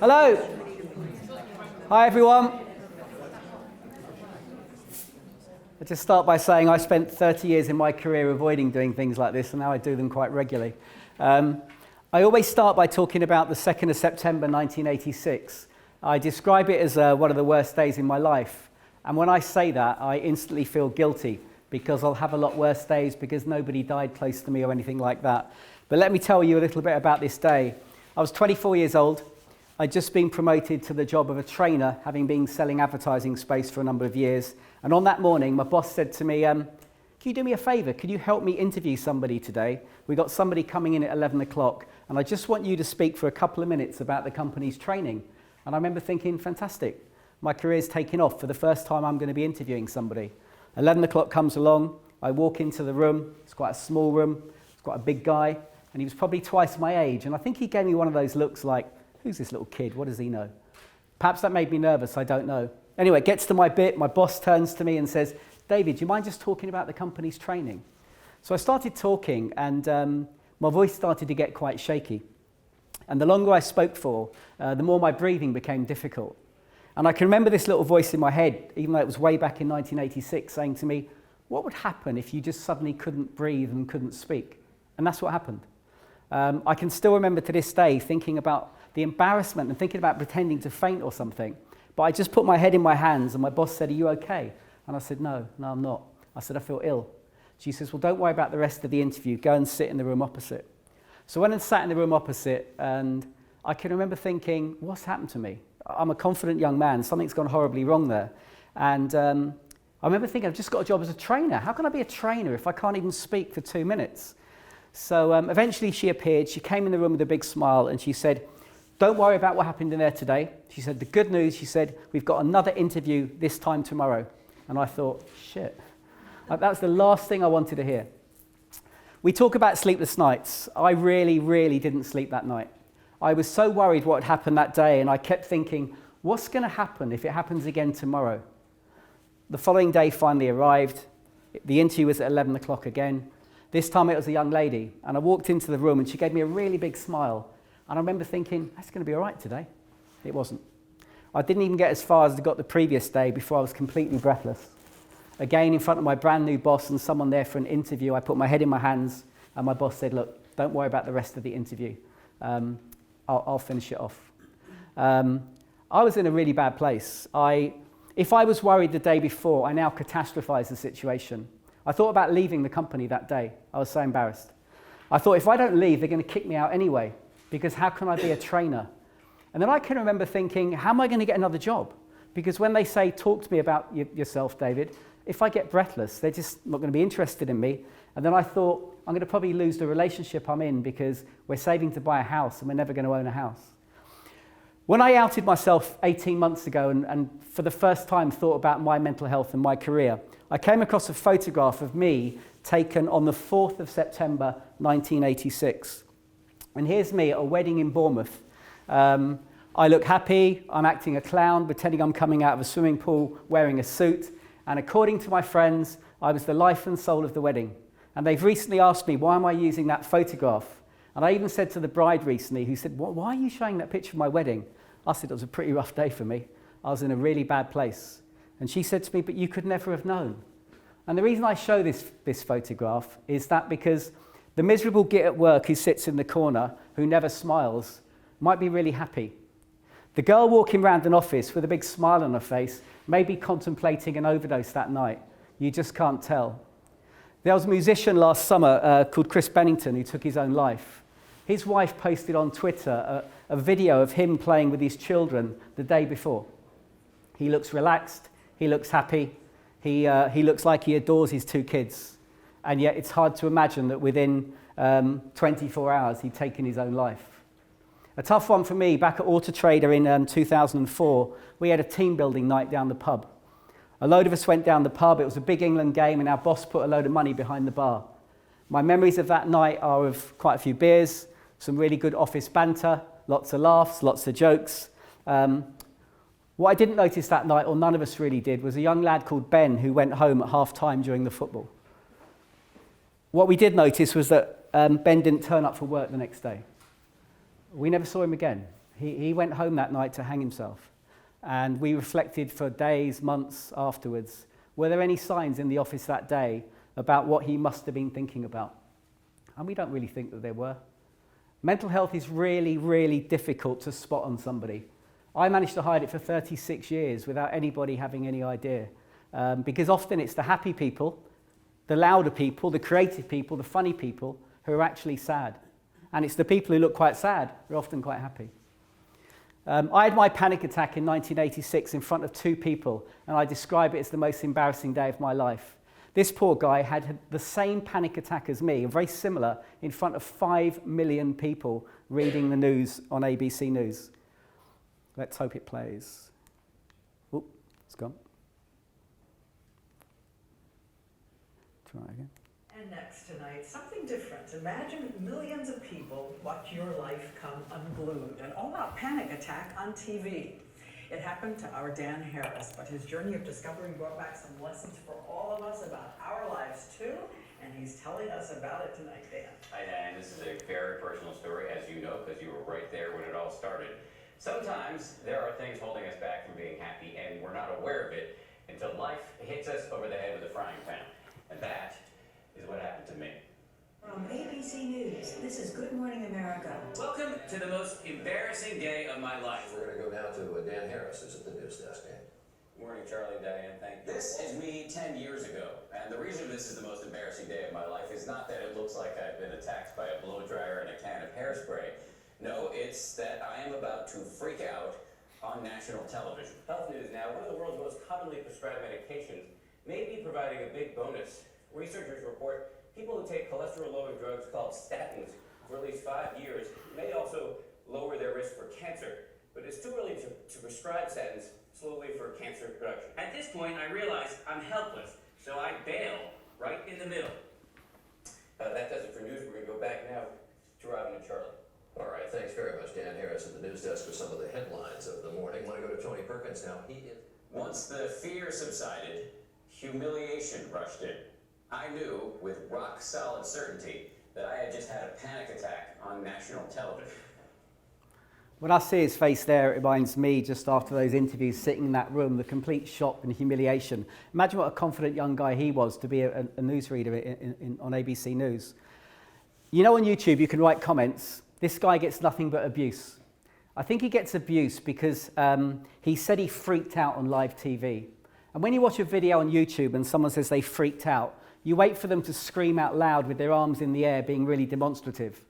Hello. Hi, everyone. I'll just start by saying I spent 30 years in my career avoiding doing things like this, and now I do them quite regularly. I always start by talking about the 2nd of September 1986. I describe it as one of the worst days in my life. And when I say that, I instantly feel guilty because I'll have a lot worse days because nobody died close to me or anything like that. But let me tell you a little bit about this day. I was 24 years old. I'd just been promoted to the job of a trainer, having been selling advertising space for a number of years. And on that morning, my boss said to me, can you do me a favour? Could you help me interview somebody today? We got somebody coming in at 11 o'clock, and I just want you to speak for a couple of minutes about the company's training. And I remember thinking, fantastic. My career's taking off. For the first time, I'm going to be interviewing somebody. 11 o'clock comes along. I walk into the room. It's quite a small room. It's quite a big guy. And he was probably twice my age. And I think he gave me one of those looks like, who's this little kid? What does he know? Perhaps that made me nervous. I don't know. Anyway, it gets to my bit. My boss turns to me and says, David, do you mind just talking about the company's training? So I started talking, and my voice started to get quite shaky. And the longer I spoke for, the more my breathing became difficult. And I can remember this little voice in my head, even though it was way back in 1986, saying to me, what would happen if you just suddenly couldn't breathe and couldn't speak? And that's what happened. I can still remember to this day thinking about the embarrassment and thinking about pretending to faint or something. But I just put my head in my hands, and my boss said, are you okay? And I said, no, I'm not. I said, I feel ill. She says, well, don't worry about the rest of the interview. Go and sit in the room opposite. So I went and sat in the room opposite, and I can remember thinking, what's happened to me? I'm a confident young man. Something's gone horribly wrong there. And I remember thinking, I've just got a job as a trainer. How can I be a trainer if I can't even speak for 2 minutes? So eventually she appeared. She came in the room with a big smile, and she said, don't worry about what happened in there today. She said, the good news, she said, we've got another interview this time tomorrow. And I thought, shit. That was the last thing I wanted to hear. We talk about sleepless nights. I really, really didn't sleep that night. I was so worried what had happened that day, and I kept thinking, what's going to happen if it happens again tomorrow? The following day finally arrived. The interview was at 11 o'clock again. This time it was a young lady, and I walked into the room, and she gave me a really big smile. And I remember thinking, that's going to be all right today. It wasn't. I didn't even get as far as I got the previous day before I was completely breathless. Again, in front of my brand new boss and someone there for an interview, I put my head in my hands, and my boss said, look, don't worry about the rest of the interview. I'll finish it off. I was in a really bad place. If I was worried the day before, I now catastrophized the situation. I thought about leaving the company that day. I was so embarrassed. I thought, if I don't leave, they're going to kick me out anyway, because how can I be a trainer? And then I can remember thinking, how am I going to get another job? Because when they say, talk to me about yourself, David, if I get breathless, they're just not going to be interested in me. And then I thought, I'm going to probably lose the relationship I'm in because we're saving to buy a house and we're never going to own a house. When I outed myself 18 months ago and for the first time thought about my mental health and my career, I came across a photograph of me taken on the 4th of September 1986. And here's me at a wedding in Bournemouth. I look happy, I'm acting a clown, pretending I'm coming out of a swimming pool wearing a suit. And according to my friends, I was the life and soul of the wedding. And they've recently asked me, why am I using that photograph? And I even said to the bride recently, who said, why are you showing that picture of my wedding? I said, it was a pretty rough day for me. I was in a really bad place. And she said to me, but you could never have known. And the reason I show this photograph is that because the miserable git at work who sits in the corner, who never smiles, might be really happy. The girl walking around an office with a big smile on her face may be contemplating an overdose that night. You just can't tell. There was a musician last summer called Bennington who took his own life. His wife posted on Twitter a video of him playing with his children the day before. He looks relaxed, he looks happy, he looks like he adores his 2 kids. And yet it's hard to imagine that within 24 hours he'd taken his own life. A tough one for me, back at Auto Trader in 2004, we had a team building night down the pub. A load of us went down the pub, it was a big England game, and our boss put a load of money behind the bar. My memories of that night are of quite a few beers, some really good office banter, lots of laughs, lots of jokes. What I didn't notice that night, or none of us really did, was a young lad called Ben who went home at half-time during the football. What we did notice was that Ben didn't turn up for work the next day. We never saw him again. He went home that night to hang himself. And we reflected for days, months afterwards. Were there any signs in the office that day about what he must have been thinking about? And we don't really think that there were. Mental health is really, really difficult to spot on somebody. I managed to hide it for 36 years without anybody having any idea. Because often it's the happy people, the louder people, the creative people, the funny people who are actually sad. And it's the people who look quite sad who are often quite happy. I had my panic attack in 1986 in front of 2 people, and I describe it as the most embarrassing day of my life. This poor guy had the same panic attack as me, very similar, in front of 5 million people reading the news on ABC News. Let's hope it plays. Oop, it's gone. Try again. And next tonight, something different. Imagine millions of people watch your life come unglued. An all-out panic attack on TV. It happened to our Dan Harris, but his journey of discovery brought back some lessons for all of us about our lives too, and he's telling us about it tonight, Dan. Hi, Dan. This is a very personal story, as you know, because you were right there when it all started. Sometimes there are things holding us back from being happy, and we're not aware of it until life hits us over the head with a frying pan. And that is what happened to me. From ABC News, this is Good Morning America. Welcome to the most embarrassing day of my life. We're going to go now to Dan Harris, who's at the news desk. Dan. Morning, Charlie and Diane. Thank you. This is me 10 years ago, and the reason this is the most embarrassing day of my life is not that it looks like I've been attacked by a blow dryer and a can of hairspray. No, it's that I am about to freak out on national television. Health news now. One of the world's most commonly prescribed medications may be providing a big bonus. Researchers report people who take cholesterol-lowering drugs called statins for at least 5 years may also lower their risk for cancer. But it's too early to prescribe statins slowly for cancer production. At this point, I realize I'm helpless, so I bail right in the middle. That does it for news. We're going to go back now to Robin and Charlie. All right, thanks very much, Dan Harris at the news desk for some of the headlines of the morning. Want to go to Tony Perkins now? Once the fear subsided, humiliation rushed in. I knew with rock-solid certainty that I had just had a panic attack on national television. When I see his face there, it reminds me, just after those interviews, sitting in that room, the complete shock and humiliation. Imagine what a confident young guy he was to be a newsreader on ABC News. You know, on YouTube, you can write comments. This guy gets nothing but abuse. I think he gets abuse because he said he freaked out on live TV. And when you watch a video on YouTube and someone says they freaked out, you wait for them to scream out loud with their arms in the air, being really demonstrative.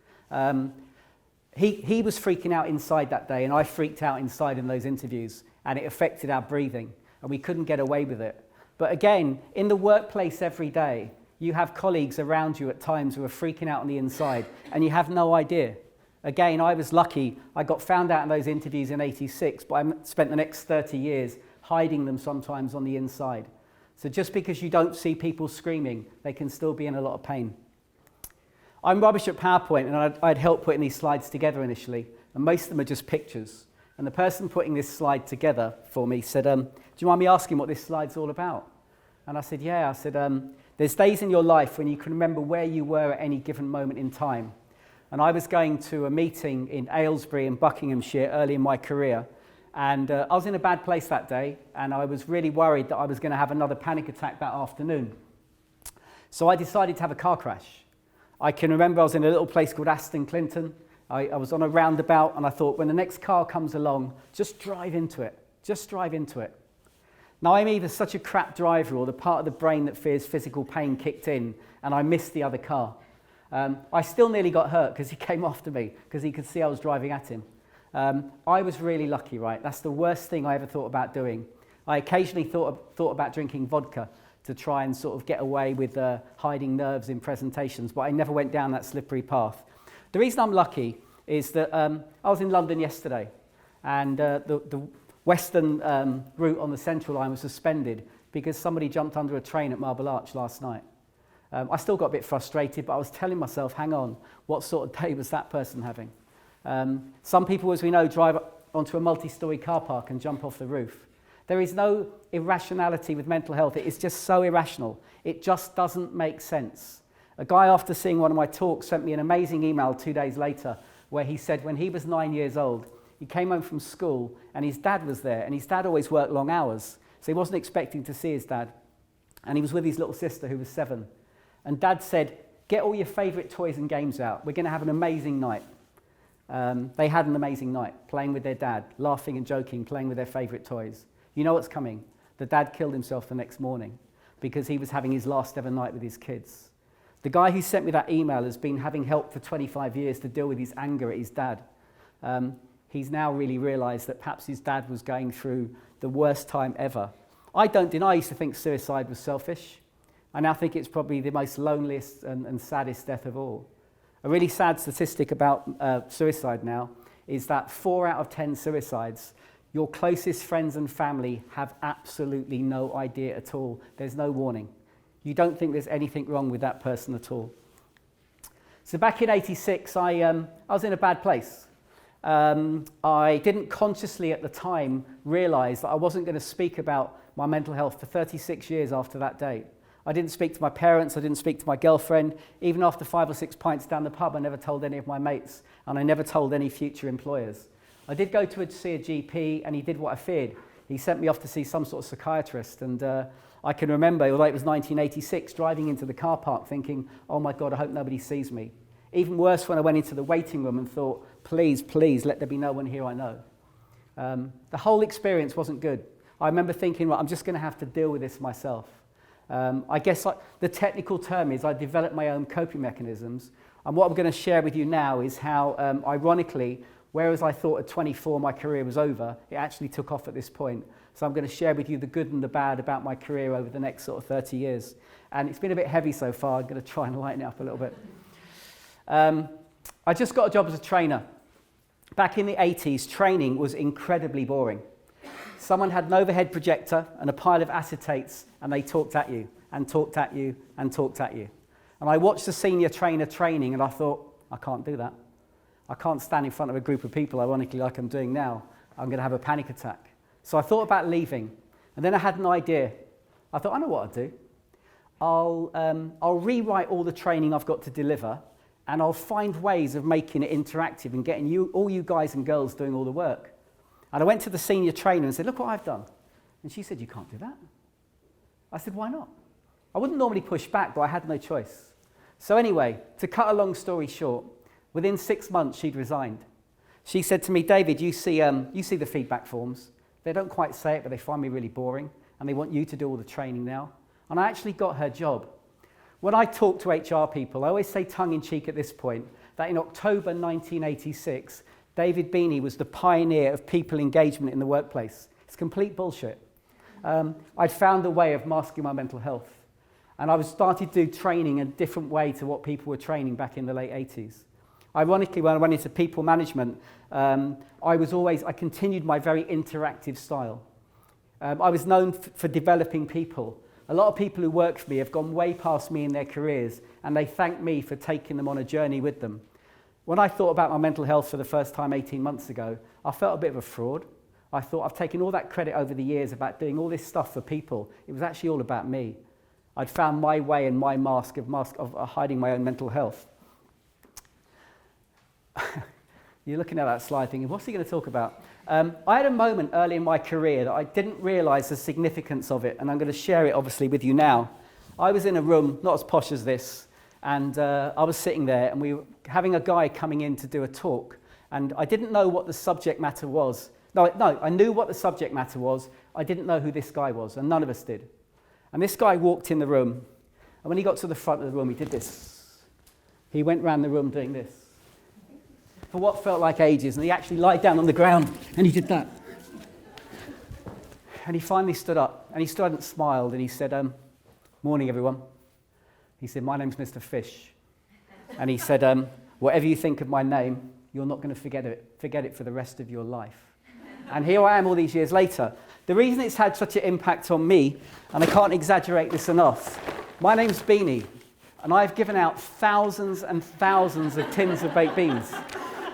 He was freaking out inside that day, and I freaked out inside in those interviews, and it affected our breathing, and we couldn't get away with it. But again, in the workplace every day, you have colleagues around you at times who are freaking out on the inside, and you have no idea. Again, I was lucky. I got found out in those interviews in '86, but I spent the next 30 years hiding them sometimes on the inside. So just because you don't see people screaming, they can still be in a lot of pain. I'm rubbish at PowerPoint, and I'd help putting these slides together initially, and most of them are just pictures. And the person putting this slide together for me said, do you mind me asking what this slide's all about? And I said, yeah. I said, there's days in your life when you can remember where you were at any given moment in time. And I was going to a meeting in Aylesbury in Buckinghamshire early in my career, and I was in a bad place that day, and I was really worried that I was going to have another panic attack that afternoon. So I decided to have a car crash. I can remember I was in a little place called Aston Clinton. I was on a roundabout, and I thought, when the next car comes along, just drive into it. Just drive into it. Now, I'm either such a crap driver, or the part of the brain that fears physical pain kicked in, and I missed the other car. I still nearly got hurt because he came after me, because he could see I was driving at him. I was really lucky, right? That's the worst thing I ever thought about doing. I occasionally thought about drinking vodka to try and sort of get away with hiding nerves in presentations, but I never went down that slippery path. The reason I'm lucky is that I was in London yesterday, and the western route on the Central Line was suspended because somebody jumped under a train at Marble Arch last night. I still got a bit frustrated, but I was telling myself, hang on, what sort of day was that person having? Some people, as we know, drive onto a multi-storey car park and jump off the roof. There is no irrationality with mental health. It is just so irrational. It just doesn't make sense. A guy, after seeing one of my talks, sent me an amazing email 2 days later where he said when he was 9 years old, he came home from school and his dad was there, and his dad always worked long hours, so he wasn't expecting to see his dad. And he was with his little sister who was 7. And Dad said, get all your favourite toys and games out. We're going to have an amazing night. They had an amazing night, playing with their dad, laughing and joking, playing with their favourite toys. You know what's coming? The dad killed himself the next morning because he was having his last ever night with his kids. The guy who sent me that email has been having help for 25 years to deal with his anger at his dad. He's now really realised that perhaps his dad was going through the worst time ever. I don't deny I used to think suicide was selfish. I now think it's probably the most loneliest and saddest death of all. A really sad statistic about suicide now is that 4 out of 10 suicides, your closest friends and family have absolutely no idea at all. There's no warning. You don't think there's anything wrong with that person at all. So back in '86, I was in a bad place. I didn't consciously at the time realise that I wasn't going to speak about my mental health for 36 years after that date. I didn't speak to my parents, I didn't speak to my girlfriend. Even after 5 or 6 pints down the pub, I never told any of my mates, and I never told any future employers. I did go to see a GP, and he did what I feared. He sent me off to see some sort of psychiatrist, and I can remember, although it was 1986, driving into the car park thinking, oh my God, I hope nobody sees me. Even worse when I went into the waiting room and thought, please, please, let there be no one here I know. The whole experience wasn't good. I remember thinking, well, I'm just going to have to deal with this myself. I guess the technical term is I developed my own coping mechanisms, and what I'm going to share with you now is how, ironically, whereas I thought at 24 my career was over, it actually took off at this point. So I'm going to share with you the good and the bad about my career over the next sort of 30 years. And it's been a bit heavy so far. I'm going to try and lighten it up a little bit. I just got a job as a trainer. Back in the 80s, training was incredibly boring. Someone had an overhead projector and a pile of acetates, and they talked at you, and talked at you, and talked at you. And I watched the senior trainer training, and I thought, I can't do that. I can't stand in front of a group of people, ironically, like I'm doing now. I'm going to have a panic attack. So I thought about leaving, and then I had an idea. I thought, I know what I'll do. I'll rewrite all the training I've got to deliver, and I'll find ways of making it interactive and getting all you guys and girls doing all the work. And I went to the senior trainer and said, look what I've done. And she said, you can't do that. I said, why not? I wouldn't normally push back, but I had no choice. So anyway, to cut a long story short, within 6 months, she'd resigned. She said to me, David, you see the feedback forms. They don't quite say it, but they find me really boring, and they want you to do all the training now. And I actually got her job. When I talk to HR people, I always say tongue-in-cheek at this point, that in October 1986, David Beeney was the pioneer of people engagement in the workplace. It's complete bullshit. I'd found a way of masking my mental health. And I started to do training a different way to what people were training back in the late 80s. Ironically, when I went into people management, I continued my very interactive style. I was known for developing people. A lot of people who work for me have gone way past me in their careers, and they thank me for taking them on a journey with them. When I thought about my mental health for the first time 18 months ago, I felt a bit of a fraud. I thought I've taken all that credit over the years about doing all this stuff for people. It was actually all about me. I'd found my way and my mask of hiding my own mental health. You're looking at that slide thinking, what's he going to talk about? I had a moment early in my career that I didn't realise the significance of it, and I'm going to share it obviously with you now. I was in a room, not as posh as this, and I was sitting there, and we were having a guy coming in to do a talk, and I didn't know what the subject matter was. No, I knew what the subject matter was. I didn't know who this guy was, and none of us did. And this guy walked in the room, and when he got to the front of the room, he did this. He went round the room doing this for what felt like ages, and he actually lied down on the ground, and he did that. And he finally stood up, and he stood and smiled, and he said, morning, everyone. He said, my name's Mr. Fish. And he said, whatever you think of my name, you're not going to forget it for the rest of your life. And here I am all these years later. The reason it's had such an impact on me, and I can't exaggerate this enough, my name's Beeney, and I've given out thousands and thousands of tins of baked beans.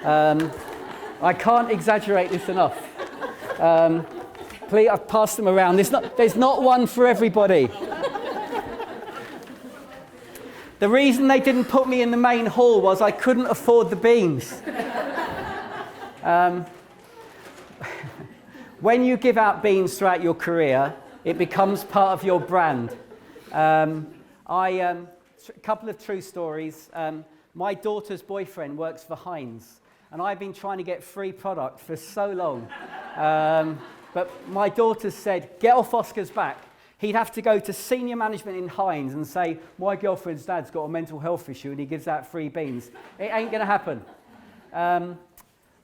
I can't exaggerate this enough. Please, I've passed them around. There's not one for everybody. The reason they didn't put me in the main hall was I couldn't afford the beans. When you give out beans throughout your career, it becomes part of your brand. A couple of true stories. My daughter's boyfriend works for Heinz, and I've been trying to get free product for so long. But my daughter said, get off Oscar's back. He'd have to go to senior management in Heinz and say, my girlfriend's dad's got a mental health issue and he gives out free beans. It ain't going to happen.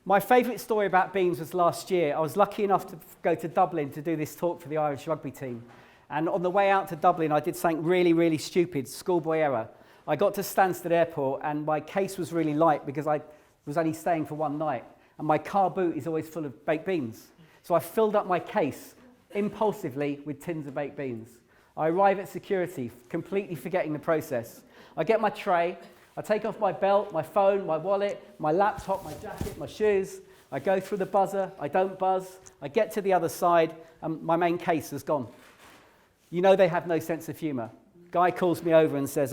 My favourite story about beans was last year. I was lucky enough to go to Dublin to do this talk for the Irish rugby team. And on the way out to Dublin, I did something really, really stupid, schoolboy error. I got to Stansted Airport and my case was really light because I was only staying for one night. And my car boot is always full of baked beans. So I filled up my case impulsively with tins of baked beans. I arrive at security, completely forgetting the process. I get my tray. I take off my belt, my phone, my wallet, my laptop, my jacket, my shoes. I go through the buzzer. I don't buzz. I get to the other side, and my main case is gone. You know they have no sense of humour. Guy calls me over and says,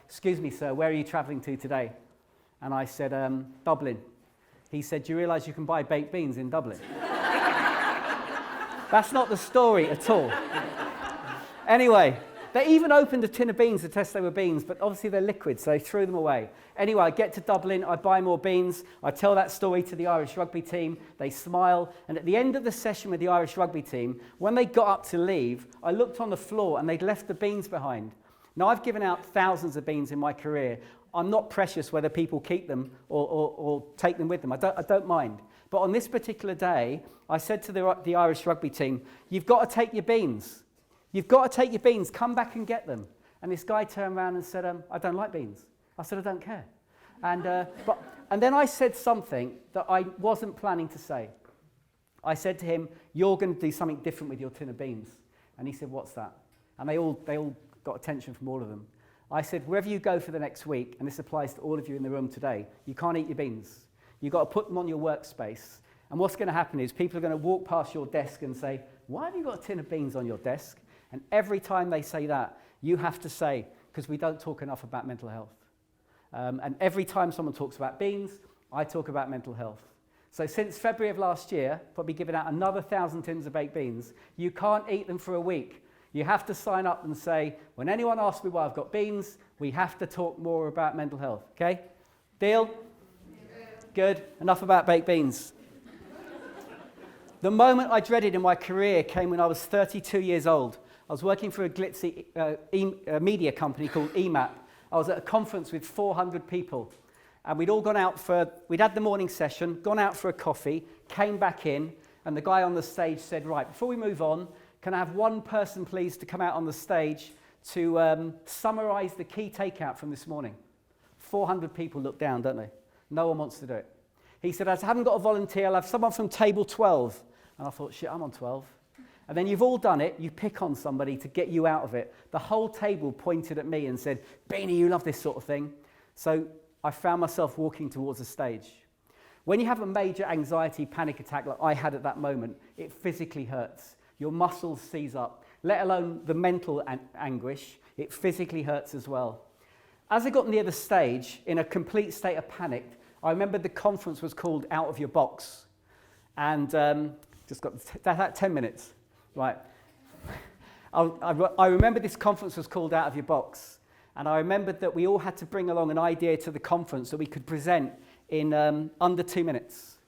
excuse me, sir, where are you travelling to today? And I said, Dublin. He said, do you realise you can buy baked beans in Dublin? That's not the story at all. Anyway, they even opened a tin of beans to test they were beans, but obviously they're liquid, so they threw them away. Anyway, I get to Dublin, I buy more beans, I tell that story to the Irish rugby team, they smile, and at the end of the session with the Irish rugby team, when they got up to leave, I looked on the floor and they'd left the beans behind. Now, I've given out thousands of beans in my career. I'm not precious whether people keep them or take them with them. I don't mind. But on this particular day, I said to the Irish rugby team, you've got to take your beans. You've got to take your beans, come back and get them. And this guy turned around and said, I don't like beans. I said, I don't care. And then I said something that I wasn't planning to say. I said to him, you're going to do something different with your tin of beans. And he said, what's that? And they all got attention from all of them. I said, wherever you go for the next week, and this applies to all of you in the room today, you can't eat your beans. You've got to put them on your workspace. And what's going to happen is people are going to walk past your desk and say, why have you got a tin of beans on your desk? And every time they say that, you have to say, because we don't talk enough about mental health. And every time someone talks about beans, I talk about mental health. So since February of last year, probably giving out another 1,000 tins of baked beans, you can't eat them for a week. You have to sign up and say, when anyone asks me why I've got beans, we have to talk more about mental health. Okay? Deal? Good. Enough about baked beans. The moment I dreaded in my career came when I was 32 years old. I was working for a glitzy media company called EMAP. I was at a conference with 400 people. And we'd all gone out we'd had the morning session, gone out for a coffee, came back in, and the guy on the stage said, right, before we move on, can I have one person, please, to come out on the stage to summarize the key takeout from this morning? 400 people look down, don't they? No one wants to do it. He said, I haven't got a volunteer, I'll have someone from table 12. And I thought, shit, I'm on 12. And then you've all done it, you pick on somebody to get you out of it. The whole table pointed at me and said, Beeney, you love this sort of thing. So I found myself walking towards the stage. When you have a major anxiety panic attack like I had at that moment, it physically hurts. Your muscles seize up, let alone the mental anguish, it physically hurts as well. As I got near the stage, in a complete state of panic, I remembered the conference was called Out of Your Box. And just got that 10 minutes. Right. I remember this conference was called Out of Your Box. And I remembered that we all had to bring along an idea to the conference that we could present in under 2 minutes.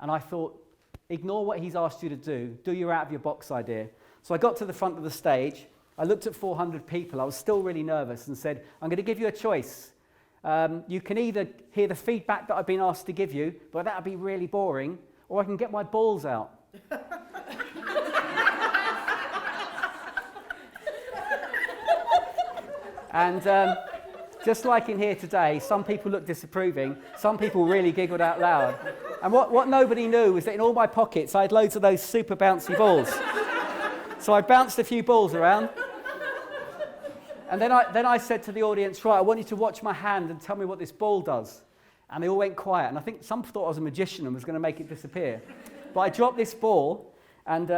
And I thought, ignore what he's asked you to do your out of your box idea. So I got to the front of the stage, I looked at 400 people, I was still really nervous and said, I'm going to give you a choice. You can either hear the feedback that I've been asked to give you, but that'd be really boring, or I can get my balls out. And just like in here today, some people looked disapproving, some people really giggled out loud. And what nobody knew was that in all my pockets, I had loads of those super bouncy balls. So I bounced a few balls around. And then I said to the audience, right, I want you to watch my hand and tell me what this ball does. And they all went quiet. And I think some thought I was a magician and was going to make it disappear. But I dropped this ball, and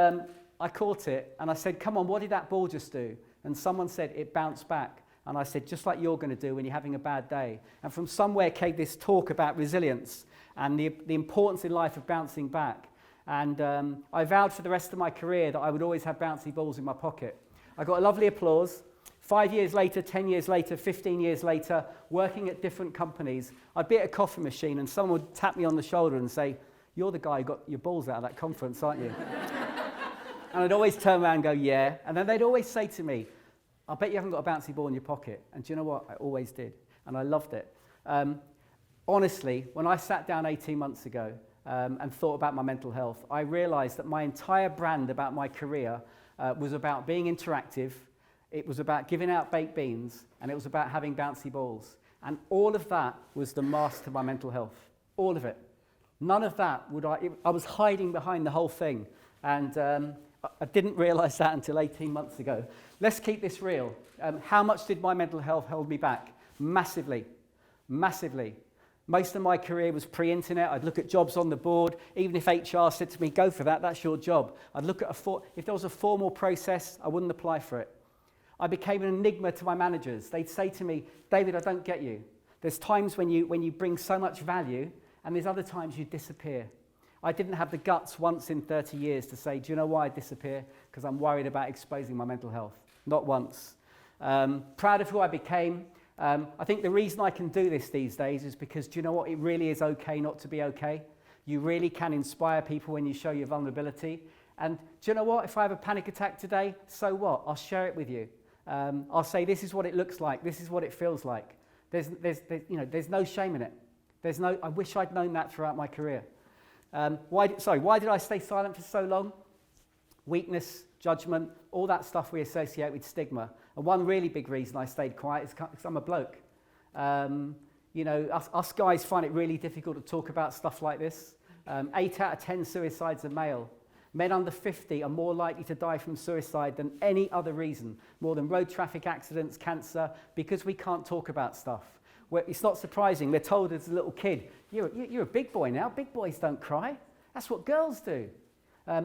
I caught it, and I said, come on, what did that ball just do? And someone said, it bounced back. And I said, just like you're going to do when you're having a bad day. And from somewhere came this talk about resilience and the importance in life of bouncing back. And I vowed for the rest of my career that I would always have bouncy balls in my pocket. I got a lovely applause. 5 years later, 10 years later, 15 years later, working at different companies, I'd be at a coffee machine and someone would tap me on the shoulder and say, you're the guy who got your balls out of that conference, aren't you? And I'd always turn around and go, yeah. And then they'd always say to me, I bet you haven't got a bouncy ball in your pocket. And do you know what? I always did. And I loved it. Honestly, when I sat down 18 months ago and thought about my mental health, I realized that my entire brand about my career was about being interactive. It was about giving out baked beans, and it was about having bouncy balls. And all of that was the mask to my mental health. All of it. None of that I was hiding behind the whole thing. And I didn't realize that until 18 months ago. Let's keep this real. How much did my mental health hold me back? Massively. Massively. Most of my career was pre-internet. I'd look at jobs on the board. Even if HR said to me, go for that, that's your job. I'd look at if there was a formal process, I wouldn't apply for it. I became an enigma to my managers. They'd say to me, David, I don't get you. There's times when you bring so much value, and there's other times you disappear. I didn't have the guts once in 30 years to say, do you know why I disappear? Because I'm worried about exposing my mental health. Not once. Proud of who I became. I think the reason I can do this these days is because, do you know what? It really is okay not to be okay. You really can inspire people when you show your vulnerability. And do you know what? If I have a panic attack today, so what? I'll share it with you. I'll say, this is what it looks like. This is what it feels like. There's no shame in it. I wish I'd known that throughout my career. Why did I stay silent for so long? Weakness, judgment, all that stuff we associate with stigma. And one really big reason I stayed quiet is because I'm a bloke. Us guys find it really difficult to talk about stuff like this. 8 out of 10 suicides are male. Men under 50 are more likely to die from suicide than any other reason, more than road traffic accidents, cancer, because we can't talk about stuff. It's not surprising. We're told as a little kid, you're a big boy now. Big boys don't cry. That's what girls do.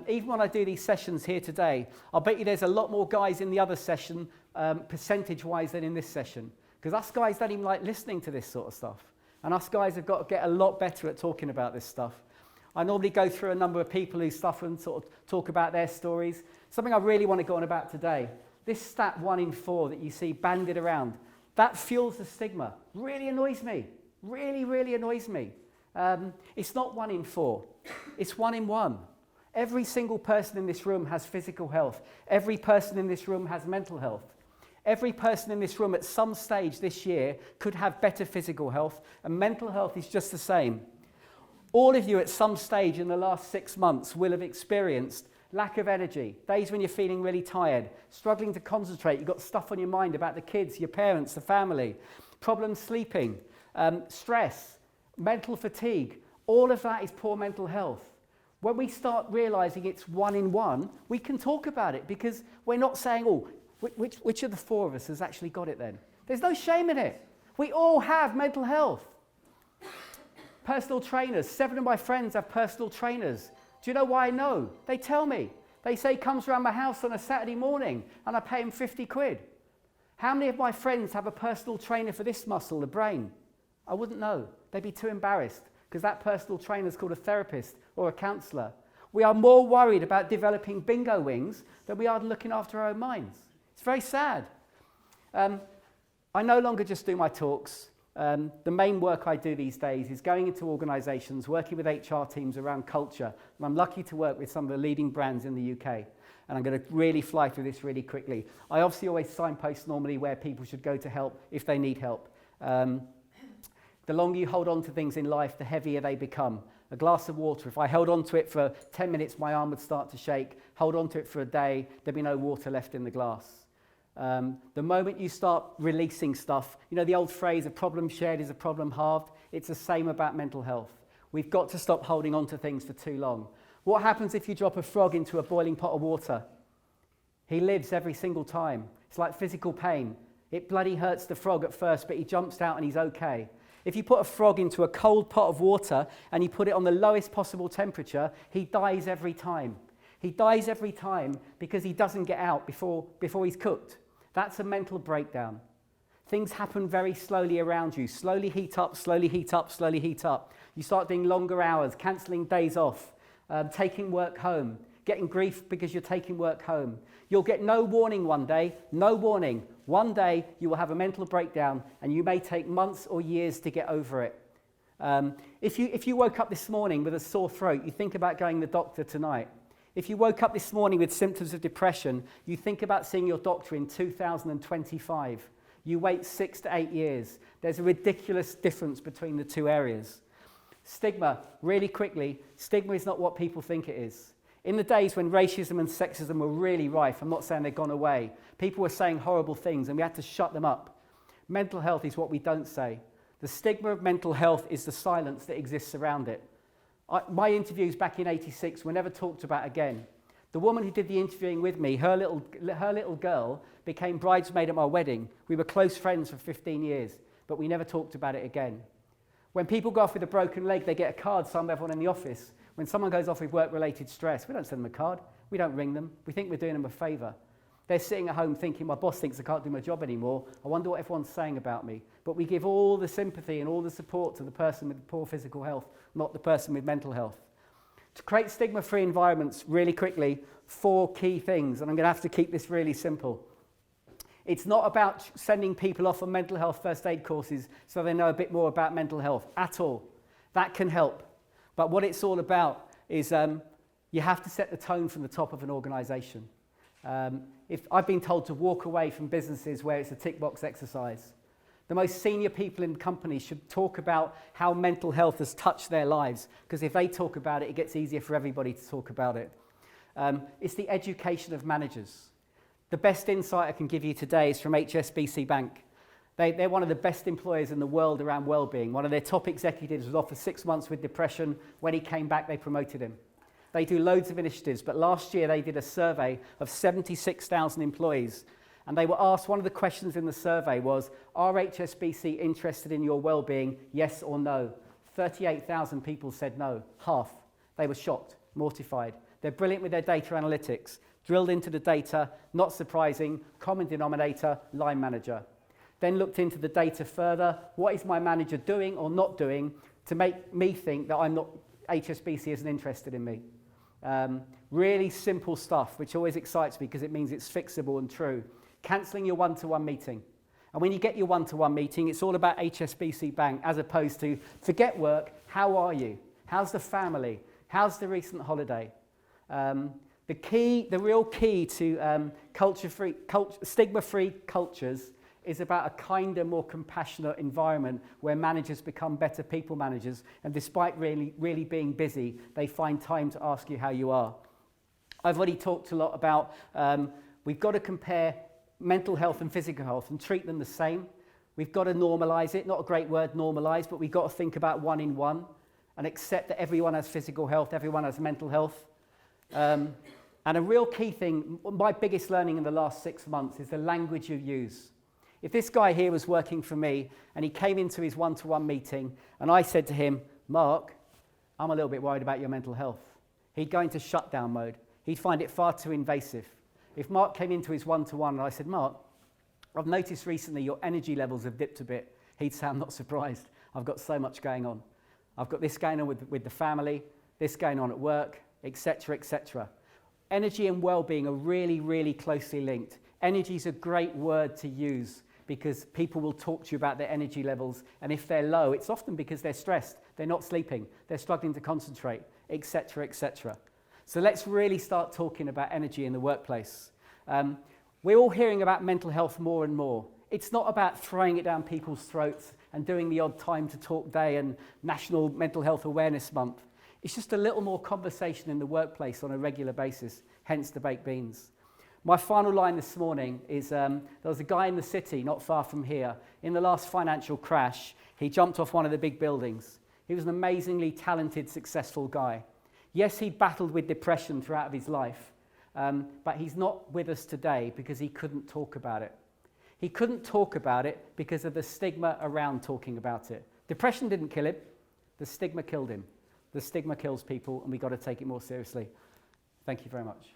Even when I do these sessions here today, I'll bet you there's a lot more guys in the other session, percentage-wise, than in this session. Because us guys don't even like listening to this sort of stuff. And us guys have got to get a lot better at talking about this stuff. I normally go through a number of people who suffer and sort of talk about their stories. Something I really want to go on about today. This stat 1 in 4 that you see bandied around, that fuels the stigma. Really annoys me. Really, really annoys me. It's not 1 in 4. It's 1 in 1. Every single person in this room has physical health. Every person in this room has mental health. Every person in this room at some stage this year could have better physical health, and mental health is just the same. All of you at some stage in the last 6 months will have experienced lack of energy, days when you're feeling really tired, struggling to concentrate, you've got stuff on your mind about the kids, your parents, the family, problems sleeping, stress, mental fatigue. All of that is poor mental health. When we start realizing it's 1 in 1, we can talk about it because we're not saying, oh, which of the 4 of us has actually got it then? There's no shame in it. We all have mental health. Personal trainers. 7 of my friends have personal trainers. Do you know why I know? They tell me. They say he comes around my house on a Saturday morning and I pay him 50 quid. How many of my friends have a personal trainer for this muscle, the brain? I wouldn't know. They'd be too embarrassed because that personal trainer is called a therapist or a counsellor. We are more worried about developing bingo wings than we are looking after our own minds. It's very sad. I no longer just do my talks. The main work I do these days is going into organisations, working with HR teams around culture. And I'm lucky to work with some of the leading brands in the UK. And I'm going to really fly through this really quickly. I obviously always signpost normally where people should go to help if they need help. The longer you hold on to things in life, the heavier they become. A glass of water, if I held on to it for 10 minutes, my arm would start to shake. Hold on to it for a day, there'd be no water left in the glass. The moment you start releasing stuff, you know the old phrase, a problem shared is a problem halved? It's the same about mental health. We've got to stop holding on to things for too long. What happens if you drop a frog into a boiling pot of water? He lives every single time. It's like physical pain. It bloody hurts the frog at first, but he jumps out and he's okay. If you put a frog into a cold pot of water and you put it on the lowest possible temperature, he dies every time. He dies every time because he doesn't get out before he's cooked. That's a mental breakdown. Things happen very slowly around you. Slowly heat up, slowly heat up, slowly heat up. You start doing longer hours, cancelling days off, taking work home, getting grief because you're taking work home. You'll get no warning one day, no warning. One day you will have a mental breakdown and you may take months or years to get over it. If you woke up this morning with a sore throat, you think about going to the doctor tonight. If you woke up this morning with symptoms of depression, you think about seeing your doctor in 2025. You wait 6 to 8 years. There's a ridiculous difference between the two areas. Stigma, really quickly, stigma is not what people think it is. In the days when racism and sexism were really rife, I'm not saying they've gone away, people were saying horrible things and we had to shut them up. Mental health is what we don't say. The stigma of mental health is the silence that exists around it. My interviews back in '86 were never talked about again. The woman who did the interviewing with me, her little girl became bridesmaid at my wedding. We were close friends for 15 years, but we never talked about it again. When people go off with a broken leg, they get a card signed by everyone in the office. When someone goes off with work-related stress, we don't send them a card. We don't ring them. We think we're doing them a favour. They're sitting at home thinking, my boss thinks I can't do my job anymore. I wonder what everyone's saying about me. But we give all the sympathy and all the support to the person with poor physical health, not the person with mental health. To create stigma-free environments, really quickly, 4 key things, and I'm going to have to keep this really simple. It's not about sending people off on mental health first aid courses so they know a bit more about mental health at all. That can help. But what it's all about is you have to set the tone from the top of an organisation. If I've been told to walk away from businesses where it's a tick box exercise. The most senior people in companies should talk about how mental health has touched their lives, because if they talk about it, it gets easier for everybody to talk about it. It's the education of managers. The best insight I can give you today is from HSBC Bank. They're one of the best employers in the world around well-being. One of their top executives was off for 6 months with depression. When he came back, they promoted him. They do loads of initiatives, but last year they did a survey of 76,000 employees, and they were asked, one of the questions in the survey was, are HSBC interested in your well-being, yes or no? 38,000 people said no, half. They were shocked, mortified. They're brilliant with their data analytics, drilled into the data, not surprising, common denominator, line manager. Then looked into the data further, what is my manager doing or not doing to make me think that HSBC isn't interested in me? Really simple stuff, which always excites me because it means it's fixable and true. Cancelling your one-to-one meeting. And when you get your one-to-one meeting, it's all about HSBC Bank as opposed to, forget work, how are you? How's the family? How's the recent holiday? The real key to stigma-free cultures is about a kinder, more compassionate environment where managers become better people managers, and despite really being busy, they find time to ask you how you are. I've already talked a lot about we've got to compare mental health and physical health and treat them the same. We've got to normalise it, not a great word, normalise, but we've got to think about one in one and accept that everyone has physical health, everyone has mental health. And a real key thing, my biggest learning in the last 6 months is the language you use. If this guy here was working for me and he came into his one-to-one meeting and I said to him, Mark, I'm a little bit worried about your mental health, he'd go into shutdown mode. He'd find it far too invasive. If Mark came into his one-to-one and I said, Mark, I've noticed recently your energy levels have dipped a bit, he'd say, I'm not surprised. I've got so much going on. I've got this going on with the family, this going on at work, etc., etc. Energy and well-being are really, really closely linked. Energy is a great word to use because people will talk to you about their energy levels, and if they're low, it's often because they're stressed, they're not sleeping, they're struggling to concentrate, etc., etc. So let's really start talking about energy in the workplace. We're all hearing about mental health more and more. It's not about throwing it down people's throats and doing the odd time to talk day and National Mental Health Awareness Month. It's just a little more conversation in the workplace on a regular basis, hence the baked beans. My final line this morning is there was a guy in the city not far from here. In the last financial crash, he jumped off one of the big buildings. He was an amazingly talented, successful guy. Yes, he'd battled with depression throughout his life, but he's not with us today because he couldn't talk about it. He couldn't talk about it because of the stigma around talking about it. Depression didn't kill him. The stigma killed him. The stigma kills people, and we've got to take it more seriously. Thank you very much.